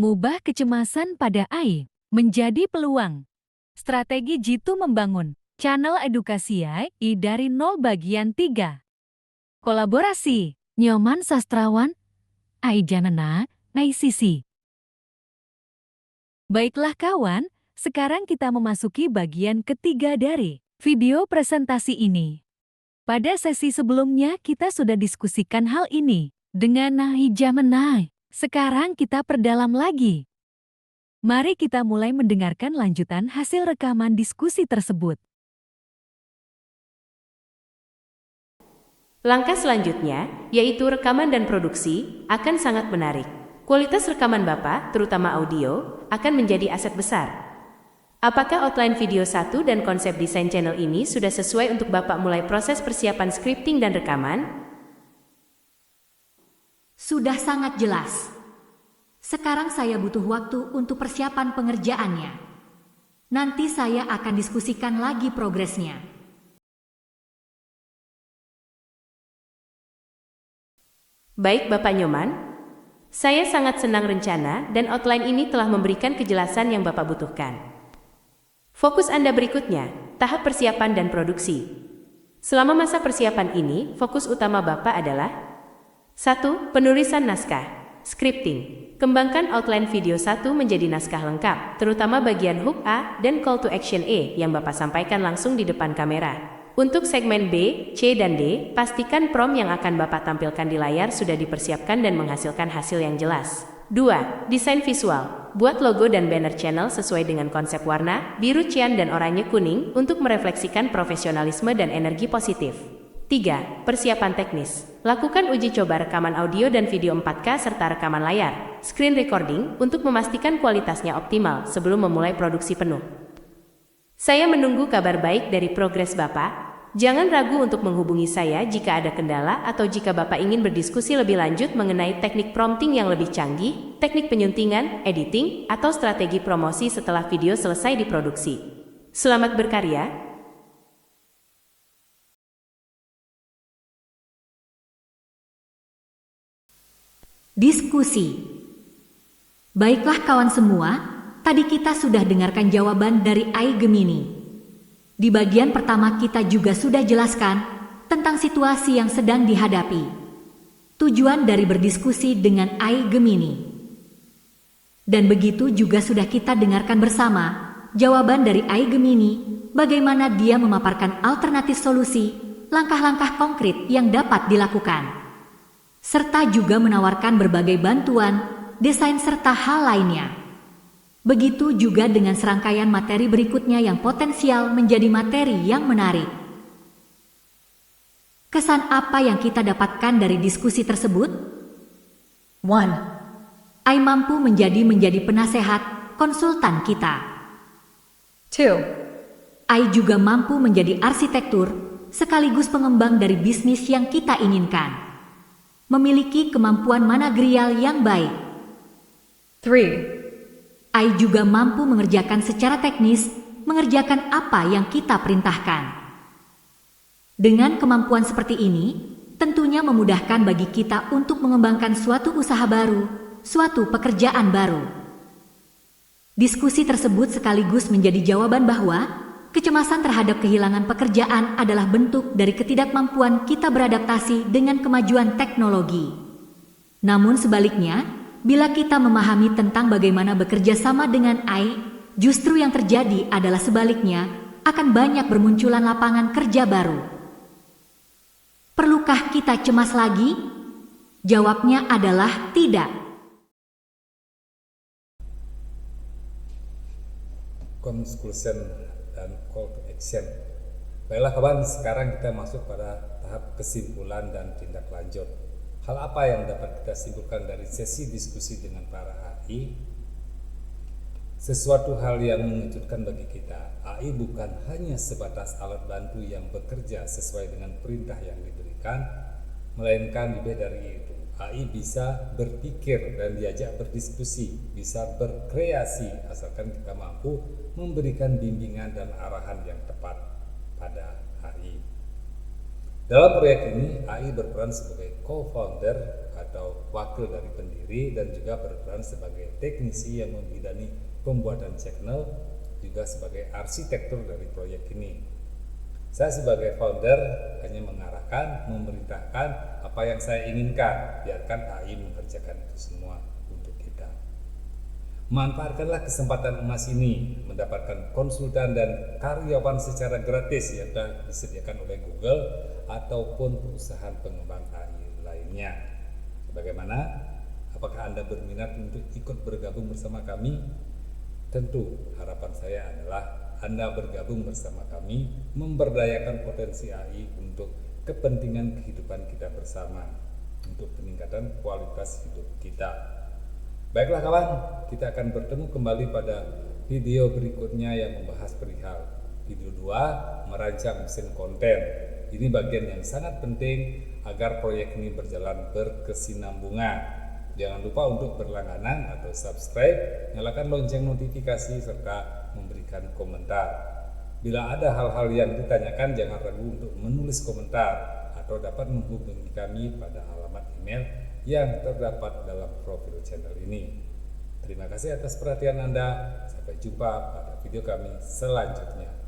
mengubah kecemasan pada AI menjadi peluang. Strategi Jitu membangun channel edukasi AI dari nol bagian 3. Kolaborasi, Nyoman Sastrawan, AI Janana, ICC. Baiklah kawan, sekarang kita memasuki bagian ketiga dari video presentasi ini. Pada sesi sebelumnya kita sudah diskusikan hal ini dengan AI Janana. Sekarang kita perdalam lagi. Mari kita mulai mendengarkan lanjutan hasil rekaman diskusi tersebut. Langkah selanjutnya, yaitu rekaman dan produksi, akan sangat menarik. Kualitas rekaman Bapak, terutama audio, akan menjadi aset besar. Apakah outline video 1 dan konsep desain channel ini sudah sesuai untuk Bapak mulai proses persiapan scripting dan rekaman? Sudah sangat jelas. Sekarang saya butuh waktu untuk persiapan pengerjaannya. Nanti saya akan diskusikan lagi progresnya. Baik Bapak Nyoman, saya sangat senang rencana dan outline ini telah memberikan kejelasan yang Bapak butuhkan. Fokus Anda berikutnya, tahap persiapan dan produksi. Selama masa persiapan ini, fokus utama Bapak adalah 1. Penulisan naskah, scripting. Kembangkan outline video 1 menjadi naskah lengkap, terutama bagian hook A dan call to action E yang Bapak sampaikan langsung di depan kamera. Untuk segmen B, C, dan D, pastikan prompt yang akan Bapak tampilkan di layar sudah dipersiapkan dan menghasilkan hasil yang jelas. 2. Desain visual. Buat logo dan banner channel sesuai dengan konsep warna, biru cian dan oranye kuning untuk merefleksikan profesionalisme dan energi positif. 3. Persiapan teknis. Lakukan uji coba rekaman audio dan video 4K serta rekaman layar, screen recording, untuk memastikan kualitasnya optimal sebelum memulai produksi penuh. Saya menunggu kabar baik dari progres Bapak. Jangan ragu untuk menghubungi saya jika ada kendala atau jika Bapak ingin berdiskusi lebih lanjut mengenai teknik prompting yang lebih canggih, teknik penyuntingan, editing, atau strategi promosi setelah video selesai diproduksi. Selamat berkarya. Diskusi. Baiklah kawan semua, tadi kita sudah dengarkan jawaban dari AI Gemini. Di bagian pertama kita juga sudah jelaskan tentang situasi yang sedang dihadapi. Tujuan dari berdiskusi dengan AI Gemini. Dan begitu juga sudah kita dengarkan bersama jawaban dari AI Gemini, bagaimana dia memaparkan alternatif solusi, langkah-langkah konkret yang dapat dilakukan. Serta juga menawarkan berbagai bantuan, desain serta hal lainnya. Begitu juga dengan serangkaian materi berikutnya yang potensial menjadi materi yang menarik. Kesan apa yang kita dapatkan dari diskusi tersebut? 1. AI mampu menjadi penasehat, konsultan kita. 2. AI juga mampu menjadi arsitektur, sekaligus pengembang dari bisnis yang kita inginkan. Memiliki kemampuan manajerial yang baik. 3. AI juga mampu mengerjakan secara teknis, mengerjakan apa yang kita perintahkan. Dengan kemampuan seperti ini, tentunya memudahkan bagi kita untuk mengembangkan suatu usaha baru, suatu pekerjaan baru. Diskusi tersebut sekaligus menjadi jawaban bahwa kecemasan terhadap kehilangan pekerjaan adalah bentuk dari ketidakmampuan kita beradaptasi dengan kemajuan teknologi. Namun sebaliknya, bila kita memahami tentang bagaimana bekerja sama dengan AI, justru yang terjadi adalah sebaliknya, akan banyak bermunculan lapangan kerja baru. Perlukah kita cemas lagi? Jawabnya adalah tidak. Conclusion dan call to action. Baiklah kawan, sekarang kita masuk pada tahap kesimpulan dan tindak lanjut. Hal apa yang dapat kita simpulkan dari sesi diskusi dengan para AI? Sesuatu hal yang mengejutkan bagi kita. AI bukan hanya sebatas alat bantu yang bekerja sesuai dengan perintah yang diberikan, melainkan lebih dari itu. AI bisa berpikir dan diajak berdiskusi, bisa berkreasi asalkan kita mampu memberikan bimbingan dan arahan yang tepat pada AI. Dalam proyek ini, AI berperan sebagai co-founder atau wakil dari pendiri dan juga berperan sebagai teknisi yang membidani pembuatan channel, juga sebagai arsitektur dari proyek ini. Saya sebagai founder hanya mengarahkan, memerintahkan apa yang saya inginkan, biarkan AI mengerjakan itu semua untuk kita. Manfaatkanlah kesempatan emas ini, mendapatkan konsultan dan karyawan secara gratis yang telah disediakan oleh Google ataupun perusahaan pengembang AI lainnya. Bagaimana? Apakah Anda berminat untuk ikut bergabung bersama kami? Tentu harapan saya adalah Anda bergabung bersama kami memberdayakan potensi AI untuk kepentingan kehidupan kita bersama, untuk peningkatan kualitas hidup kita. Baiklah kawan, kita akan bertemu kembali pada video berikutnya yang membahas perihal video 2, merancang mesin konten. Ini bagian yang sangat penting agar proyek ini berjalan berkesinambungan. Jangan lupa untuk berlangganan atau subscribe, nyalakan lonceng notifikasi serta memberikan komentar. Bila ada hal-hal yang ditanyakan, jangan ragu untuk menulis komentar atau dapat menghubungi kami pada alamat email yang terdapat dalam profil channel ini. Terima kasih atas perhatian Anda. Sampai jumpa pada video kami selanjutnya.